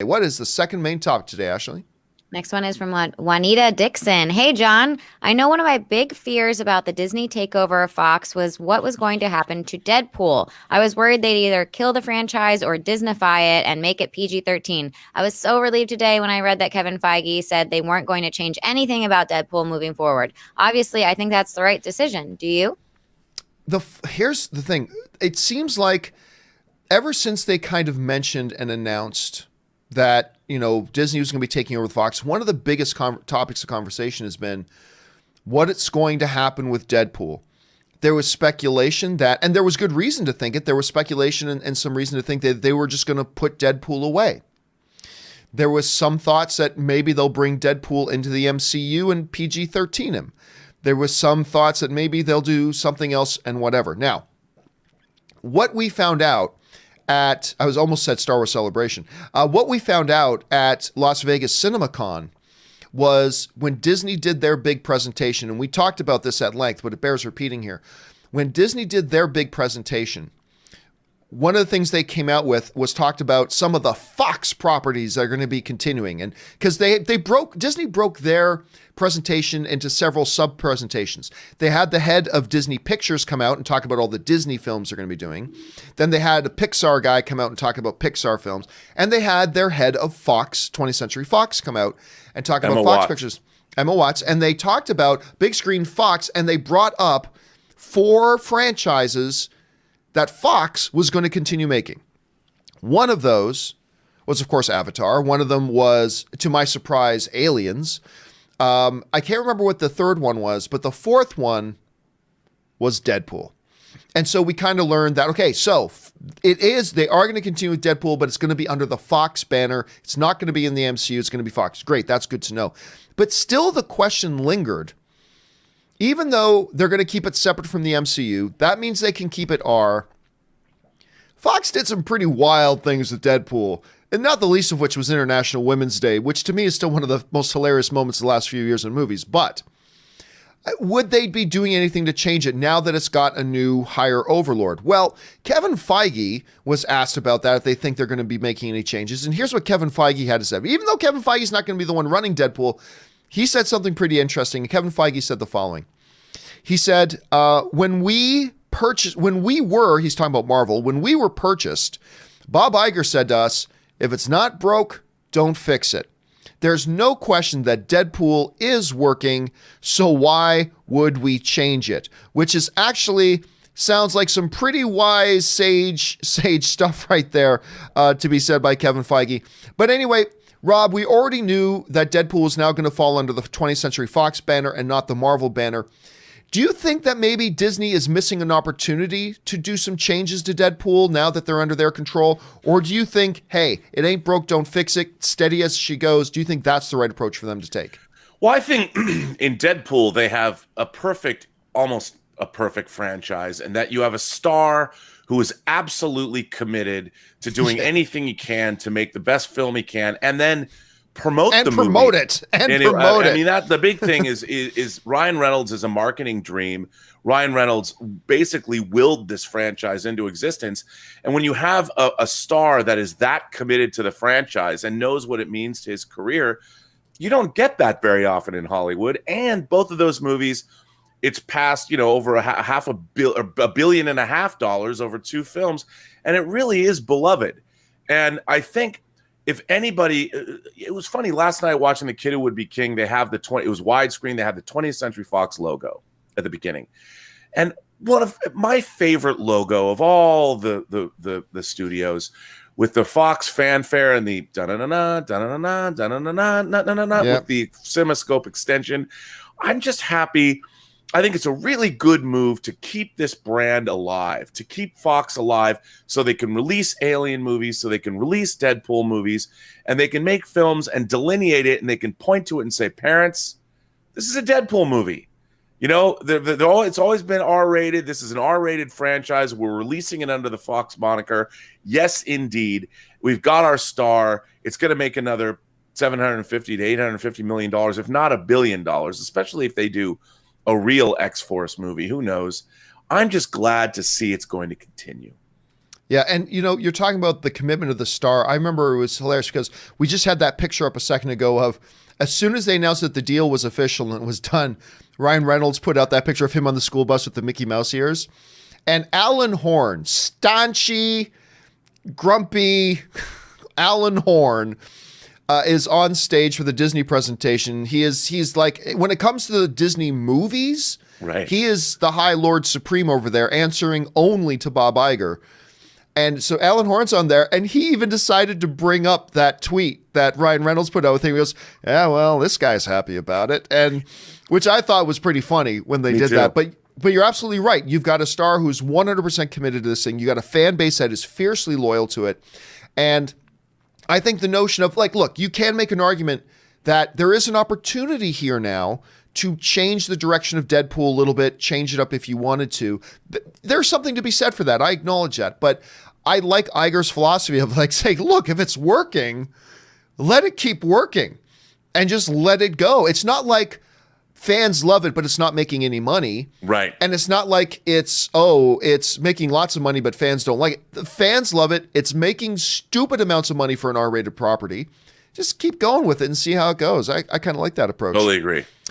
What is the second main topic today, Ashley? Next one is from Juanita Dickson. Hey, John. I know one of my big fears about the Disney takeover of Fox was what was going to happen to Deadpool. I was worried they'd either kill the franchise or Disnify it and make it PG-13. I was so relieved today when I read that Kevin Feige said they weren't going to change anything about Deadpool moving forward. Obviously, I think that's the right decision. Do you? Here's the thing. It seems like ever since they kind of mentioned and announced that, Disney was going to be taking over Fox, one of the biggest topics of conversation has been what it's going to happen with Deadpool. There was speculation that, and there was good reason to think it, there was speculation and some reason to think that they were just going to put Deadpool away. There was some thoughts that maybe they'll bring Deadpool into the MCU and PG-13 him. There was some thoughts that maybe they'll do something else and whatever. Now, what we found out I was almost said Star Wars Celebration. What we found out at Las Vegas CinemaCon was when Disney did their big presentation, and we talked about this at length, but it bears repeating here. When Disney did their big presentation, one of the things they came out with was talked about some of the Fox properties that are going to be continuing. And because Disney broke their presentation into several sub-presentations. They had the head of Disney Pictures come out and talk about all the Disney films they're going to be doing. Then they had a Pixar guy come out and talk about Pixar films. And they had their head of Fox, 20th Century Fox, come out and talk about Fox Pictures. Emma Watts. And they talked about big screen Fox, and they brought up 4 franchises that Fox was going to continue making. One of those was, of course, Avatar. One of them was, to my surprise, Aliens. I can't remember what the third one was, but the fourth one was Deadpool. And so we kind of learned that, okay, so they are going to continue with Deadpool, but it's going to be under the Fox banner. It's not going to be in the MCU. It's going to be Fox. Great. That's good to know. But still the question lingered. Even though they're going to keep it separate from the MCU, that means they can keep it R. Fox did some pretty wild things with Deadpool, and not the least of which was International Women's Day, which to me is still one of the most hilarious moments of the last few years in movies. But would they be doing anything to change it now that it's got a new higher overlord? Well, Kevin Feige was asked about that, if they think they're going to be making any changes. And here's what Kevin Feige had to say. Even though Kevin Feige's not going to be the one running Deadpool, he said something pretty interesting. Kevin Feige said the following. He said, he's talking about Marvel, when we were purchased, Bob Iger said to us, if it's not broke, don't fix it. There's no question that Deadpool is working, so why would we change it? Which is actually sounds like some pretty wise, sage stuff right there to be said by Kevin Feige. But anyway, Rob, we already knew that Deadpool is now going to fall under the 20th Century Fox banner and not the Marvel banner. Do you think that maybe Disney is missing an opportunity to do some changes to Deadpool now that they're under their control? Or do you think, hey, it ain't broke, don't fix it, steady as she goes? Do you think that's the right approach for them to take? Well, I think in Deadpool, they have almost a perfect franchise, and that you have a star who is absolutely committed to doing anything he can to make the best film he can, and then promote it. I mean, that the big thing is Ryan Reynolds is a marketing dream. Ryan Reynolds basically willed this franchise into existence. And when you have a star that is that committed to the franchise and knows what it means to his career, you don't get that very often in Hollywood. And both of those movies, it's passed, over $500 million over 2 films. And it really is beloved. And I think, if anybody, it was funny last night watching The Kid Who Would Be King. They have it was widescreen. They had the 20th Century Fox logo at the beginning, and one of my favorite logo of all the studios, with the Fox fanfare and the da-na-na-na, da-na-na-na, da-na-na-na, with the CinemaScope extension. I'm just happy. I think it's a really good move to keep this brand alive, to keep Fox alive so they can release Alien movies, so they can release Deadpool movies, and they can make films and delineate it, and they can point to it and say, parents, this is a Deadpool movie. It's always been R-rated. This is an R-rated franchise. We're releasing it under the Fox moniker. Yes, indeed. We've got our star. It's going to make another $750 to $850 million, if not $1 billion, especially if they do a real X-Force movie. Who knows? I'm just glad to see it's going to continue. Yeah, and you're talking about the commitment of the star. I remember it was hilarious because we just had that picture up a second ago of as soon as they announced that the deal was official and it was done, Ryan Reynolds put out that picture of him on the school bus with the Mickey Mouse ears. And Alan Horn, staunchy, grumpy Alan Horn, is on stage for the Disney presentation. He's like, when it comes to the Disney movies, right, he is the High Lord Supreme over there, answering only to Bob Iger. And so Alan Horn's on there, and he even decided to bring up that tweet that Ryan Reynolds put out with him. He goes, yeah, well, this guy's happy about it. And which I thought was pretty funny when they did that. But you're absolutely right. You've got a star who's 100% committed to this thing. You got a fan base that is fiercely loyal to it. And I think the notion of, like, look, you can make an argument that there is an opportunity here now to change the direction of Deadpool a little bit, change it up if you wanted to. There's something to be said for that. I acknowledge that. But I like Iger's philosophy of like saying, look, if it's working, let it keep working and just let it go. It's not like fans love it, but it's not making any money. Right. And it's not like it's making lots of money, but fans don't like it. The fans love it. It's making stupid amounts of money for an R-rated property. Just keep going with it and see how it goes. I kind of like that approach. Totally agree.